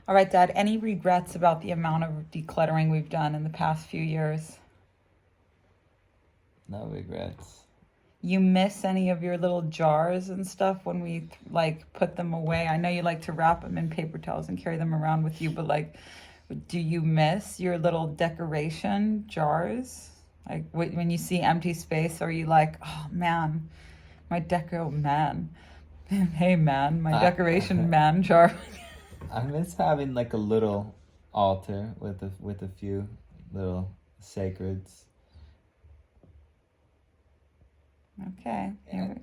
All right, Dad, any regrets about the amount of decluttering we've done in the past few years? No regrets. You miss any of your little jars and stuff when we like put them away? I know you like to wrap them in paper towels and carry them around with you, but like, do you miss your little decoration jars? Like when you see empty space, are you like, oh man, my deco man, hey man, my I decoration man jar? I miss having like a little altar with a few little sacreds. Okay, here we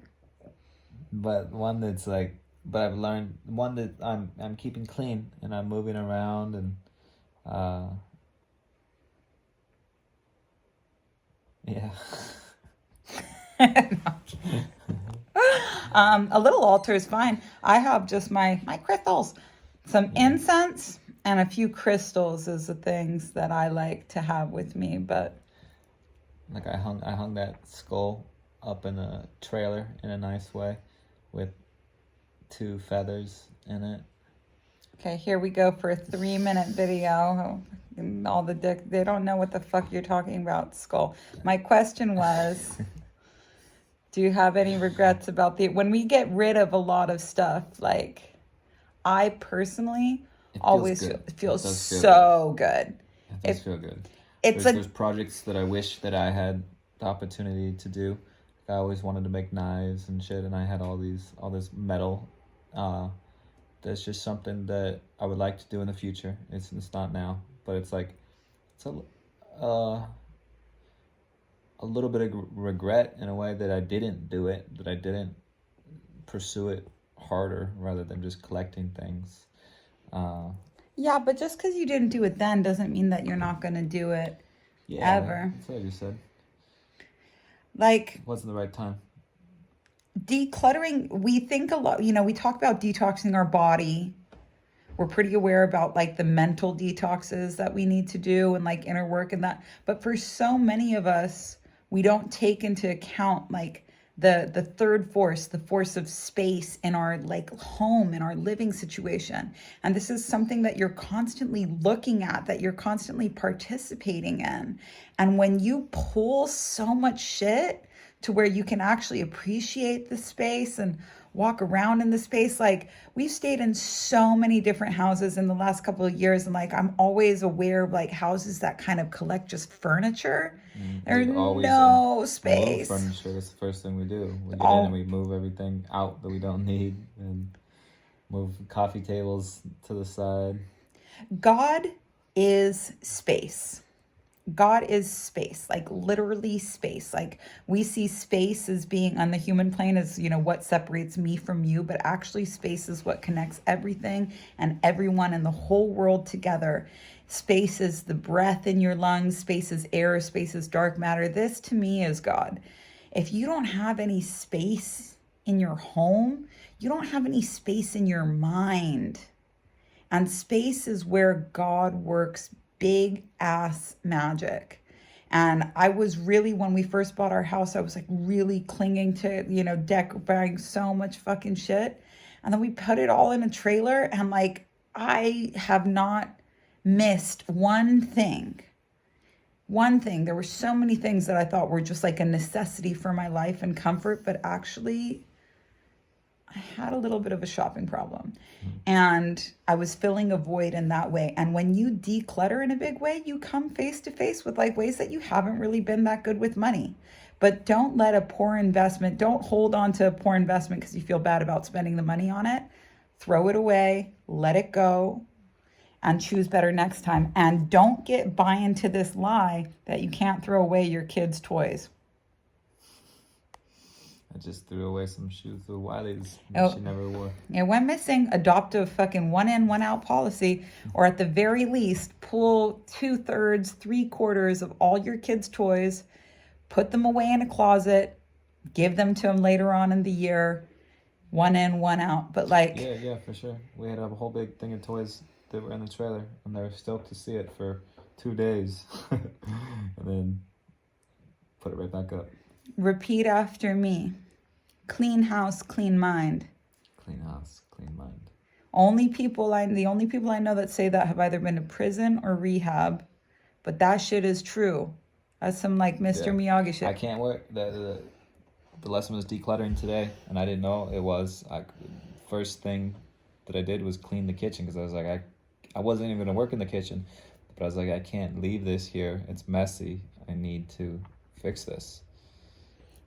But one that's like, but I've learned one that I'm keeping clean and I'm moving around and uh yeah. A little altar is fine. I have just my crystals, some Yeah. incense, and a few crystals is the things that I like to have with me. But Like I hung that skull up in a trailer in a nice way with two feathers in it. okay, here we go for a 3 minute video. And all the dick, they don't know what the fuck you're talking about, skull. My question was, do you have any regrets about the when we get rid of a lot of stuff? Like, I personally It feels always good. feel It does feel good. so good. It does It feel good. it's There's a there's projects that I wish that I had the opportunity to do. I always wanted to make knives and shit, and I had all this metal. Uh, that's just something that I would like to do in the future. It's not now, but it's like it's a little bit of regret in a way that I didn't do it, that I didn't pursue it harder rather than just collecting things. Uh, Yeah, but just because you didn't do it then doesn't mean that you're not going to do it yeah, ever. that's what I just said. Like It wasn't the right time. decluttering, we think a lot, we talk about detoxing our body. We're pretty aware about like the mental detoxes that we need to do and like inner work and that. But for so many of us, we don't take into account like the third force, the force of space in our like home, in our living situation. And this is something that you're constantly looking at, that you're constantly participating in. And when you pull so much shit to where you can actually appreciate the space and walk around in the space. Like we've stayed in so many different houses in the last couple of years, and like I'm always aware of like houses that kind of collect just furniture. There's We always no move space. furniture. That's the first thing we do. We get in and All we move everything out that we don't need and move coffee tables to the side. God is space. God is space, like literally space. Like we see space as being on the human plane as, what separates me from you, but actually space is what connects everything and everyone in the whole world together. Space is the breath in your lungs, space is air, space is dark matter. This to me is God. If you don't have any space in your home, you don't have any space in your mind. And space is where God works big ass magic. And I was really, when we first bought our house, I was like really clinging to, buying so much fucking shit. And then we put it all in a trailer, and like, I have not missed one thing. One thing. There were so many things that I thought were just like a necessity for my life and comfort, but actually I had a little bit of a shopping problem and I was filling a void in that way. And when you declutter in a big way, you come face to face with like ways that you haven't really been that good with money. But don't let a poor investment, don't hold on to a poor investment because you feel bad about spending the money on it. Throw it away, let it go, and choose better next time. And don't buy into this lie that you can't throw away your kids' toys. I just threw away some shoes with Wiley's that Oh, she never wore. it went missing. Adopt a fucking one in, one out policy, or at the very least, pull 2/3, 3/4 of all your kids' toys, put them away in a closet, give them to them later on in the year, one in, one out. But like, Yeah, for sure. We had a whole big thing of toys that were in the trailer, and they were stoked to see it for 2 days, and then put it right back up. repeat after me: clean house, clean mind. Clean house, clean mind. The only people I know that say that have either been to prison or rehab, but that shit is true. That's some like Mr. Yeah. Miyagi shit. I can't wait. The lesson was decluttering today, and I didn't know it was. First thing that I did was clean the kitchen because I was like, I wasn't even gonna work in the kitchen, but I was like, I can't leave this here. It's messy. I need to fix this.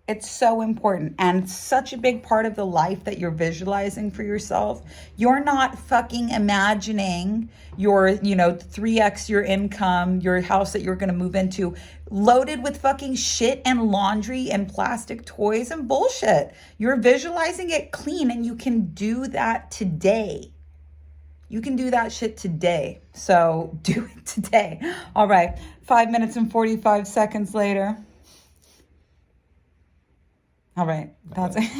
It's so important and such a big part of the life that you're visualizing for yourself. You're not fucking imagining your, 3x your income, your house that you're going to move into, loaded with fucking shit and laundry and plastic toys and bullshit. You're visualizing it clean, and you can do that today. You can do that shit today. So do it today. All right. 5 minutes and 45 seconds later. All right. That's it.